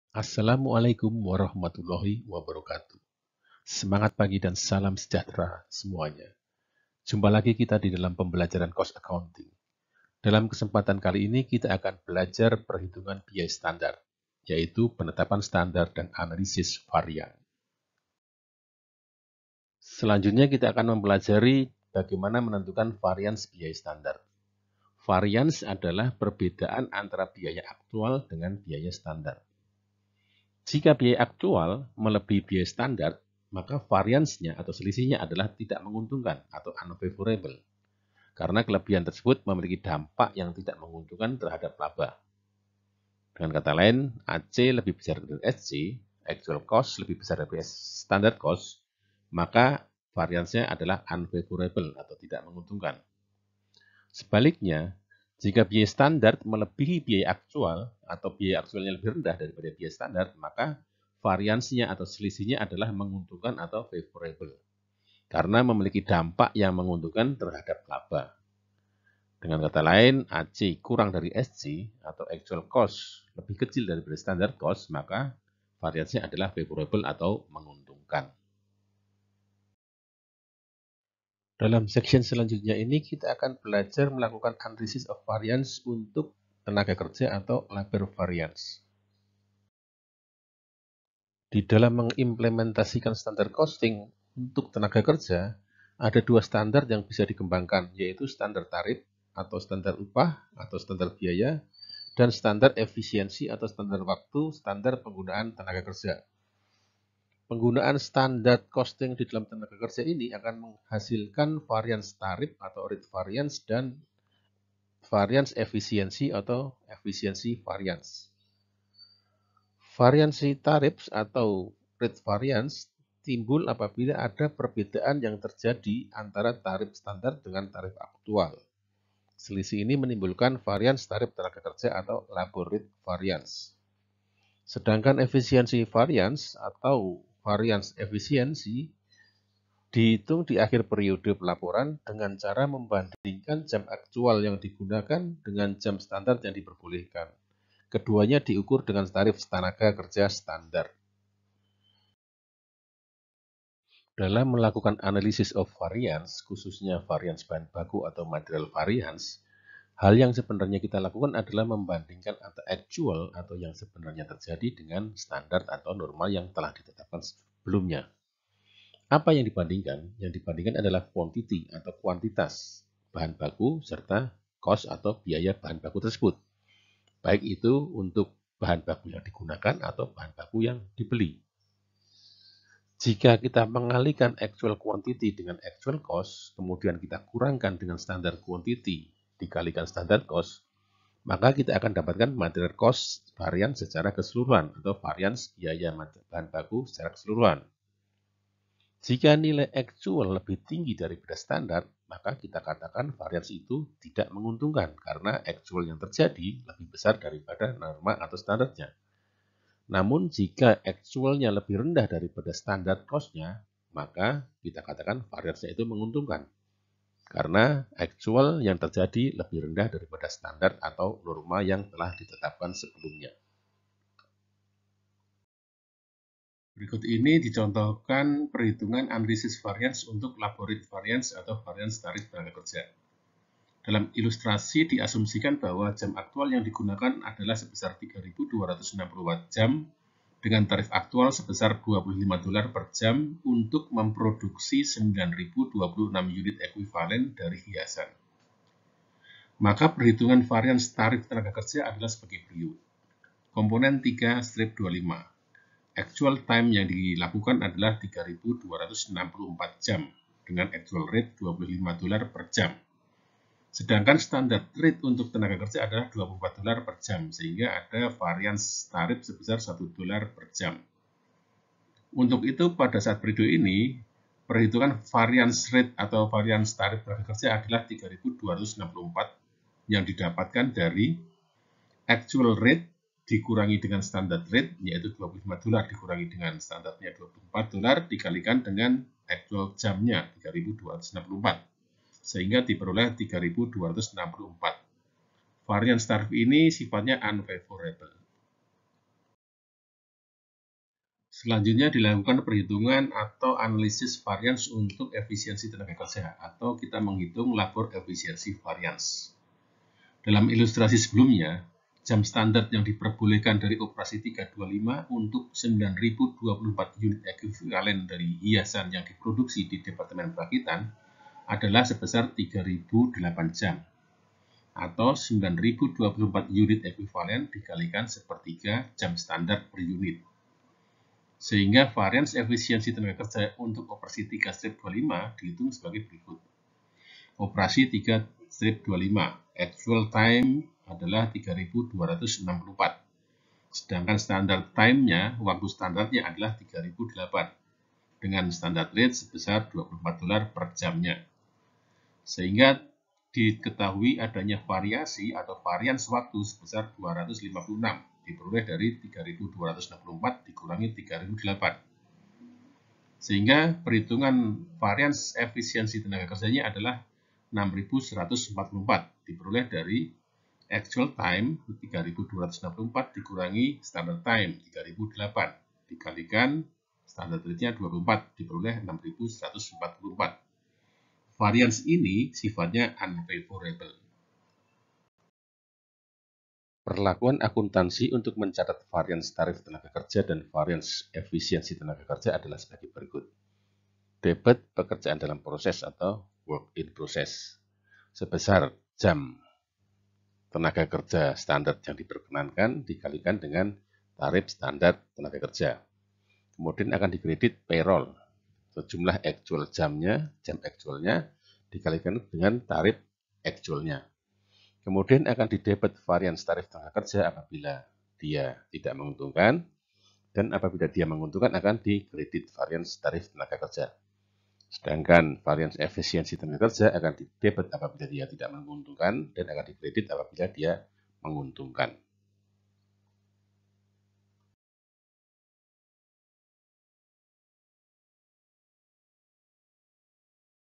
Assalamualaikum warahmatullahi wabarakatuh. Semangat pagi dan salam sejahtera semuanya. Jumpa lagi kita di dalam pembelajaran Cost Accounting. Dalam kesempatan kali ini kita akan belajar perhitungan biaya standar, yaitu penetapan standar dan analisis varian. Selanjutnya kita akan mempelajari bagaimana menentukan varians biaya standar. Varians adalah perbedaan antara biaya aktual dengan biaya standar. Jika biaya aktual melebihi biaya standar, maka variansnya atau selisihnya adalah tidak menguntungkan atau unfavorable, karena kelebihan tersebut memiliki dampak yang tidak menguntungkan terhadap laba. Dengan kata lain, AC lebih besar dari SC, actual cost lebih besar dari standard cost, maka variansnya adalah unfavorable atau tidak menguntungkan. Sebaliknya, jika biaya standar melebihi biaya aktual atau biaya aktualnya lebih rendah daripada biaya standar, maka variansinya atau selisihnya adalah menguntungkan atau favorable, karena memiliki dampak yang menguntungkan terhadap laba. Dengan kata lain, AC kurang dari SC atau actual cost lebih kecil daripada standard cost, maka variansinya adalah favorable atau menguntungkan. Dalam section selanjutnya ini kita akan belajar melakukan analysis of variance untuk tenaga kerja atau labor variance. Di dalam mengimplementasikan standar costing untuk tenaga kerja, ada dua standar yang bisa dikembangkan, yaitu standar tarif atau standar upah atau standar biaya, dan standar efisiensi atau standar waktu, standar penggunaan tenaga kerja. Penggunaan standar costing di dalam tenaga kerja ini akan menghasilkan variance tarif atau rate variance dan variance efisiensi atau efisiensi variance. Variansi tarif atau rate variance timbul apabila ada perbedaan yang terjadi antara tarif standar dengan tarif aktual. Selisih ini menimbulkan varians tarif tenaga kerja atau labor rate variance. Sedangkan efisiensi variance atau varians efisiensi dihitung di akhir periode pelaporan dengan cara membandingkan jam aktual yang digunakan dengan jam standar yang diperbolehkan. Keduanya diukur dengan tarif tenaga kerja standar. Dalam melakukan analisis of variance, khususnya variance bahan baku atau material variance, hal yang sebenarnya kita lakukan adalah membandingkan antara actual atau yang sebenarnya terjadi dengan standar atau normal yang telah ditetapkan sebelumnya. Apa yang dibandingkan? Yang dibandingkan adalah quantity atau kuantitas bahan baku serta cost atau biaya bahan baku tersebut. Baik itu untuk bahan baku yang digunakan atau bahan baku yang dibeli. Jika kita mengalihkan actual quantity dengan actual cost, kemudian kita kurangkan dengan standar quantity dikalikan standar cost, maka kita akan dapatkan material cost varian secara keseluruhan atau varians biaya bahan baku secara keseluruhan. Jika nilai actual lebih tinggi daripada standar, maka kita katakan varians itu tidak menguntungkan karena actual yang terjadi lebih besar daripada norma atau standarnya. Namun jika actualnya lebih rendah daripada standar cost-nya, maka kita katakan variansnya itu menguntungkan. Karena actual yang terjadi lebih rendah daripada standar atau norma yang telah ditetapkan sebelumnya. Berikut ini dicontohkan perhitungan analisis variance untuk labor rate variance atau variance tarif tenaga kerja. Dalam ilustrasi diasumsikan bahwa jam aktual yang digunakan adalah sebesar 3.260 watt jam dengan tarif aktual sebesar $25 per jam untuk memproduksi 9.026 unit ekuivalen dari hiasan. Maka perhitungan varians tarif tenaga kerja adalah sebagai berikut. Komponen 3-25. Actual time yang dilakukan adalah 3.264 jam dengan actual rate $25 per jam. Sedangkan standar rate untuk tenaga kerja adalah $24 per jam, sehingga ada varians tarif sebesar $1 per jam. Untuk itu, pada saat periode ini, perhitungan varians rate atau varians tarif tenaga kerja adalah 3.264 yang didapatkan dari actual rate dikurangi dengan standard rate, yaitu $25 dikurangi dengan standarnya $24 dikalikan dengan actual jamnya 3.264. Sehingga diperoleh 3.264. Varians tarif ini sifatnya unfavorable. Selanjutnya dilakukan perhitungan atau analisis varians untuk efisiensi tenaga kerja, atau kita menghitung labor efisiensi varians. Dalam ilustrasi sebelumnya, jam standar yang diperbolehkan dari operasi 325 untuk 9.024 unit ekuivalen dari hiasan yang diproduksi di Departemen Perakitan adalah sebesar 3.008 jam, atau 9.024 unit ekuivalen dikalikan sepertiga jam standar per unit. Sehingga varians efisiensi tenaga kerja untuk operasi 3-25 dihitung sebagai berikut. Operasi 3-25, actual time adalah 3.264. Sedangkan standar time-nya, waktu standarnya adalah 3.008 dengan standar rate sebesar $24 per jamnya. Sehingga diketahui adanya variasi atau varians waktu sebesar 256 diperoleh dari 3.264 dikurangi 3.008. Sehingga perhitungan varians efisiensi tenaga kerjanya adalah 6.144 diperoleh dari actual time 3.264 dikurangi standard time 3.008 dikalikan standard rate-nya 24 diperoleh 6.144. Varians ini sifatnya unfavorable. Perlakuan akuntansi untuk mencatat varians tarif tenaga kerja dan varians efisiensi tenaga kerja adalah sebagai berikut. Debit pekerjaan dalam proses atau work in process sebesar jam tenaga kerja standar yang diperkenankan dikalikan dengan tarif standar tenaga kerja. Kemudian akan dikredit payroll, sejumlah actual jamnya, jam actualnya dikalikan dengan tarif actualnya. Kemudian akan didebit varians tarif tenaga kerja apabila dia tidak menguntungkan, dan apabila dia menguntungkan akan dikredit varians tarif tenaga kerja. Sedangkan varians efisiensi tenaga kerja akan didebit apabila dia tidak menguntungkan dan akan dikredit apabila dia menguntungkan.